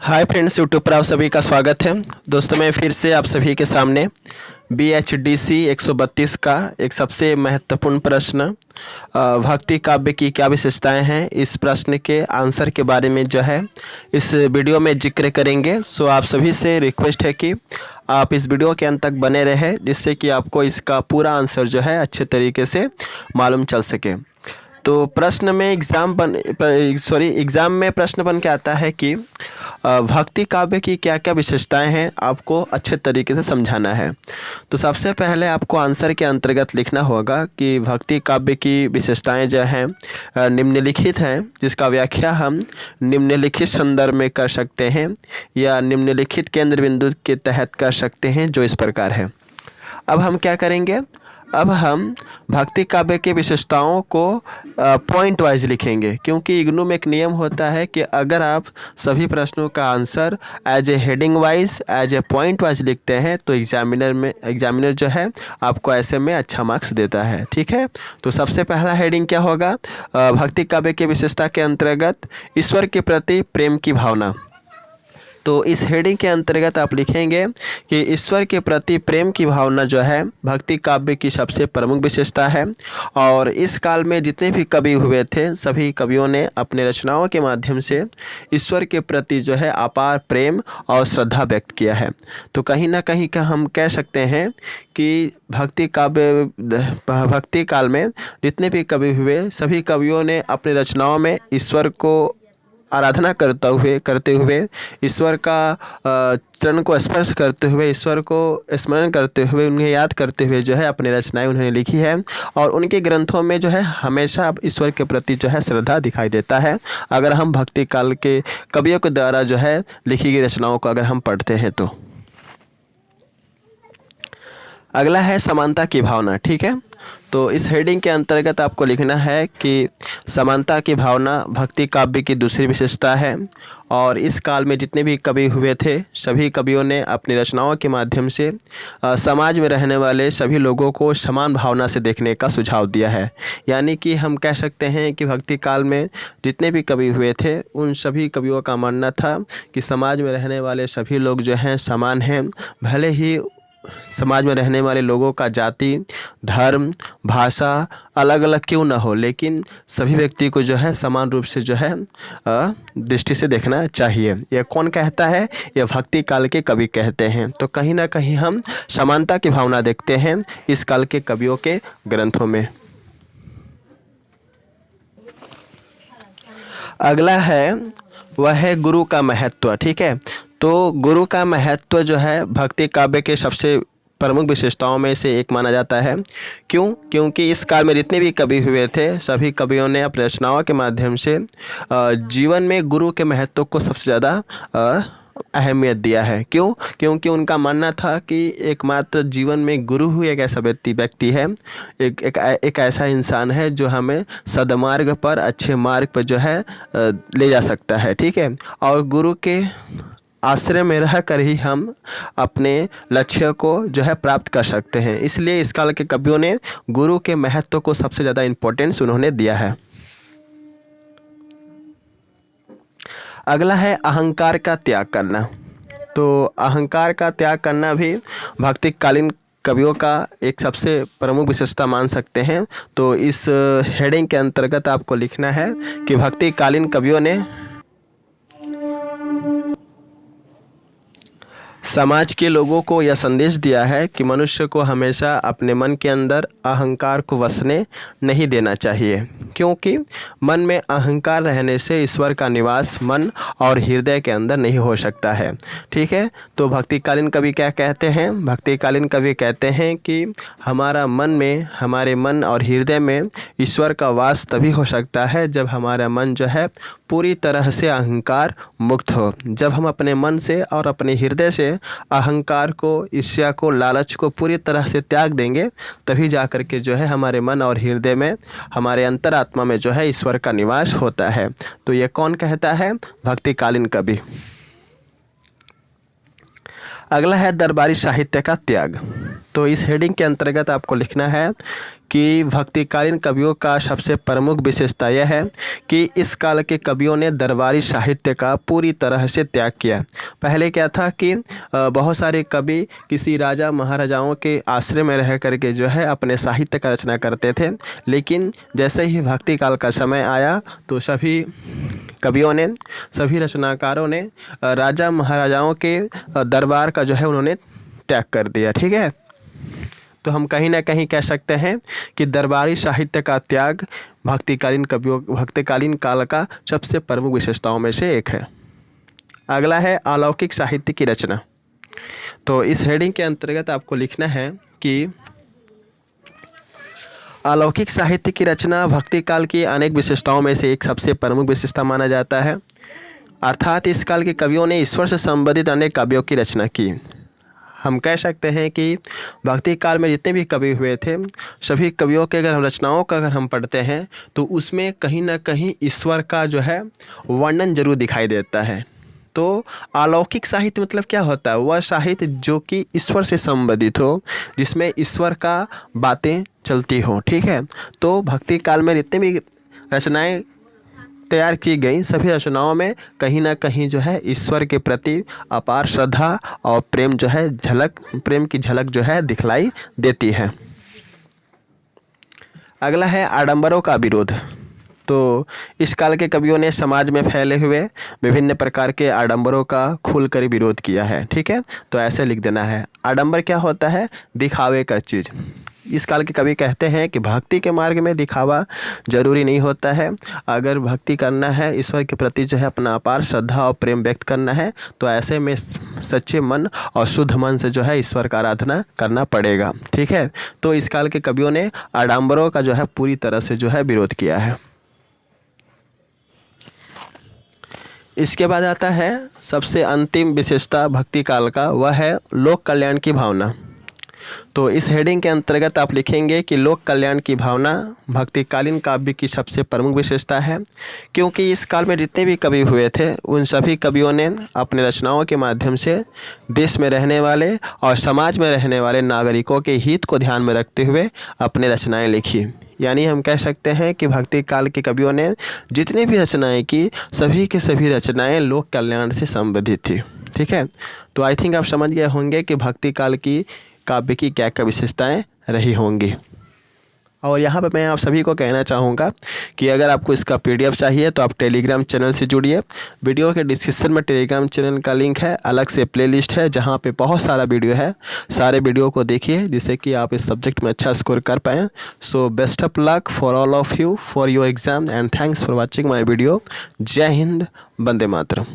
Hi friends, YouTube पर आप सभी का स्वागत है। दोस्तों, मैं फिर से आप सभी के सामने BHDC 132 का एक सबसे महत्वपूर्ण प्रश्न भक्ति काव्य की क्या विशेषताएं हैं, इस प्रश्न के आंसर के बारे में जो है इस वीडियो में जिक्र करेंगे। सो आप सभी से रिक्वेस्ट है कि आप इस वीडियो के अंत तक बने रहें, जिससे कि आपको इसका पूरा आंसर जो है अच्छे तरीके से मालूम चल सके। तो प्रश्न में एग्ज़ाम में प्रश्न बन के आता है कि भक्ति काव्य की क्या क्या विशेषताएं हैं, आपको अच्छे तरीके से समझाना है। तो सबसे पहले आपको आंसर के अंतर्गत लिखना होगा कि भक्ति काव्य की विशेषताएं जो हैं निम्नलिखित हैं, जिसका व्याख्या हम निम्नलिखित संदर्भ में कर सकते हैं या निम्नलिखित केंद्र बिंदु के तहत कर सकते हैं, जो इस प्रकार है। अब हम क्या करेंगे, अब हम भक्ति काव्य की विशेषताओं को पॉइंट वाइज लिखेंगे, क्योंकि इग्नू में एक नियम होता है कि अगर आप सभी प्रश्नों का answer as a heading wise, as a point wise लिखते हैं तो एग्जामिनर जो है आपको ऐसे में अच्छा मार्क्स देता है। ठीक है, तो सबसे पहला हेडिंग क्या होगा, भक्ति काव्य की विशेषता के अंतर्गत ईश्वर के प्रति प्रेम की भावना। तो इस हेडिंग के अंतर्गत आप लिखेंगे कि ईश्वर के प्रति प्रेम की भावना जो है भक्ति काव्य की सबसे प्रमुख विशेषता है। और इस काल में जितने भी कवि हुए थे, सभी कवियों ने अपने रचनाओं के माध्यम से ईश्वर के प्रति जो है अपार प्रेम और श्रद्धा व्यक्त किया है। तो कहीं ना कहीं का हम कह सकते हैं कि भक्ति काल में जितने भी कवि हुए, सभी कवियों ने अपने रचनाओं में ईश्वर को आराधना करते हुए ईश्वर का चरण को स्पर्श करते हुए, ईश्वर को स्मरण करते हुए, उन्हें याद करते हुए जो है अपनी रचनाएं उन्होंने लिखी है। और उनके ग्रंथों में जो है हमेशा ईश्वर के प्रति जो है श्रद्धा दिखाई देता है, अगर हम भक्ति काल के कवियों के द्वारा जो है लिखी गई रचनाओं को अगर हम पढ़ते हैं तो। अगला है समानता की भावना। ठीक है, तो इस हेडिंग के अंतर्गत आपको लिखना है कि समानता की भावना भक्ति काव्य की दूसरी विशेषता है। और इस काल में जितने भी कवि हुए थे, सभी कवियों ने अपनी रचनाओं के माध्यम से समाज में रहने वाले सभी लोगों को समान भावना से देखने का सुझाव दिया है। यानी कि हम कह सकते हैं कि भक्ति काल में जितने भी कवि हुए थे, उन सभी कवियों का मानना था कि समाज में रहने वाले सभी लोग जो हैं समान हैं। भले ही समाज में रहने वाले लोगों का जाति, धर्म, भाषा अलग अलग क्यों ना हो, लेकिन सभी व्यक्ति को जो है समान रूप से जो है दृष्टि से देखना चाहिए। यह कौन कहता है? यह भक्ति काल के कवि कहते हैं। तो कहीं ना कहीं हम समानता की भावना देखते हैं इस काल के कवियों के ग्रंथों में। अगला है वह है गुरु का महत्व। ठीक है, तो गुरु का महत्व जो है भक्ति काव्य के सबसे प्रमुख विशेषताओं में से एक माना जाता है। क्यों? क्योंकि इस काल में जितने भी कवि हुए थे, सभी कवियों ने अपनी रचनाओं के माध्यम से जीवन में गुरु के महत्व को सबसे ज़्यादा अहमियत दिया है। क्यों? क्योंकि उनका मानना था कि एकमात्र जीवन में गुरु ही एक ऐसा व्यक्ति है, एक ऐसा इंसान है जो हमें सद्मार्ग पर, अच्छे मार्ग पर जो है ले जा सकता है। ठीक है, और गुरु के आश्रय में रह कर ही हम अपने लक्ष्य को जो है प्राप्त कर सकते हैं। इसलिए इस काल के कवियों ने गुरु के महत्व को सबसे ज़्यादा इम्पोर्टेंस उन्होंने दिया है। अगला है अहंकार का त्याग करना। तो अहंकार का त्याग करना भी भक्तिकालीन कवियों का एक सबसे प्रमुख विशेषता मान सकते हैं। तो इस हेडिंग के अंतर्गत आपको लिखना है कि भक्तिकालीन कवियों ने समाज के लोगों को यह संदेश दिया है कि मनुष्य को हमेशा अपने मन के अंदर अहंकार को वसने नहीं देना चाहिए, क्योंकि मन में अहंकार रहने से ईश्वर का निवास मन और हृदय के अंदर नहीं हो सकता है। ठीक है, तो भक्तिकालीन कवि क्या कहते हैं? भक्तिकालीन कवि कहते हैं कि हमारे मन और हृदय में ईश्वर का वास तभी हो सकता है जब हमारा मन जो है पूरी तरह से अहंकार मुक्त हो। जब हम अपने मन से और अपने हृदय से अहंकार को, ईर्ष्या को, लालच को पूरी तरह से त्याग देंगे, तभी जाकर के जो है हमारे मन और हृदय में, हमारे अंतरात्मा में जो है ईश्वर का निवास होता है। तो ये कौन कहता है? भक्तिकालीन कवि। अगला है दरबारी साहित्य का त्याग। तो इस हेडिंग के अंतर्गत आपको लिखना है कि भक्तिकालीन कवियों का सबसे प्रमुख विशेषता यह है कि इस काल के कवियों ने दरबारी साहित्य का पूरी तरह से त्याग किया। पहले क्या था कि बहुत सारे कवि किसी राजा महाराजाओं के आश्रय में रह करके जो है अपने साहित्य का रचना करते थे, लेकिन जैसे ही भक्ति काल का समय आया तो सभी कवियों ने, सभी रचनाकारों ने राजा महाराजाओं के दरबार का जो है उन्होंने त्याग कर दिया। ठीक है, तो हम कहीं ना कहीं कह सकते हैं कि दरबारी साहित्य का त्याग भक्तिकालीन काल का सबसे प्रमुख विशेषताओं में से एक है। अगला है अलौकिक साहित्य की रचना। तो इस हेडिंग के अंतर्गत आपको लिखना है कि अलौकिक साहित्य की रचना भक्ति काल की अनेक विशेषताओं में से एक सबसे प्रमुख विशेषता माना जाता है। अर्थात इस काल के कवियों ने ईश्वर से संबंधित अनेक काव्यों की रचना की। हम कह सकते हैं कि भक्ति काल में जितने भी कवि हुए थे, सभी कवियों के अगर हम रचनाओं का अगर हम पढ़ते हैं तो उसमें कहीं ना कहीं ईश्वर का जो है वर्णन जरूर दिखाई देता है। तो अलौकिक साहित्य मतलब क्या होता है? वह साहित्य जो कि ईश्वर से संबंधित हो, जिसमें ईश्वर का बातें चलती हो। ठीक है, तो भक्ति काल में जितने भी रचनाएं तैयार की गई, सभी रचनाओं में कहीं ना कहीं जो है ईश्वर के प्रति अपार श्रद्धा और प्रेम जो है प्रेम की झलक जो है दिखलाई देती है। अगला है आडंबरों का विरोध। तो इस काल के कवियों ने समाज में फैले हुए विभिन्न प्रकार के आडंबरों का खुलकर विरोध किया है। ठीक है, तो ऐसे लिख देना है। आडंबर क्या होता है? दिखावे का चीज़। इस काल के कवि कहते हैं कि भक्ति के मार्ग में दिखावा जरूरी नहीं होता है। अगर भक्ति करना है, ईश्वर के प्रति जो है अपना अपार श्रद्धा और प्रेम व्यक्त करना है, तो ऐसे में सच्चे मन और शुद्ध मन से जो है ईश्वर का आराधना करना पड़ेगा। ठीक है, तो इस काल के कवियों ने आडंबरों का जो है पूरी तरह से जो है विरोध किया है। इसके बाद आता है सबसे अंतिम विशेषता भक्ति काल का, वह है लोक कल्याण की भावना। तो इस हेडिंग के अंतर्गत आप लिखेंगे कि लोक कल्याण की भावना भक्तिकालीन काव्य की सबसे प्रमुख विशेषता है, क्योंकि इस काल में जितने भी कवि हुए थे उन सभी कवियों ने अपने रचनाओं के माध्यम से देश में रहने वाले और समाज में रहने वाले नागरिकों के हित को ध्यान में रखते हुए अपने रचनाएं लिखी। यानी हम कह सकते हैं कि भक्ति काल के कवियों ने जितनी भी रचनाएं की, सभी के सभी रचनाएं लोक कल्याण से संबंधित थी। ठीक है, तो आई थिंक आप समझ गए होंगे कि भक्ति काल की काव्य की क्या क्या विशेषताएं रही होंगी। और यहाँ पर मैं आप सभी को कहना चाहूँगा कि अगर आपको इसका PDF चाहिए तो आप टेलीग्राम चैनल से जुड़िए। वीडियो के डिस्क्रिप्शन में टेलीग्राम चैनल का लिंक है, अलग से प्लेलिस्ट है जहाँ पे बहुत सारा वीडियो है। सारे वीडियो को देखिए जिससे कि आप इस सब्जेक्ट में अच्छा स्कोर कर पाएँ। So best of luck for all of you for your exam and thanks for watching my video. जय हिंद, वंदे मातरम।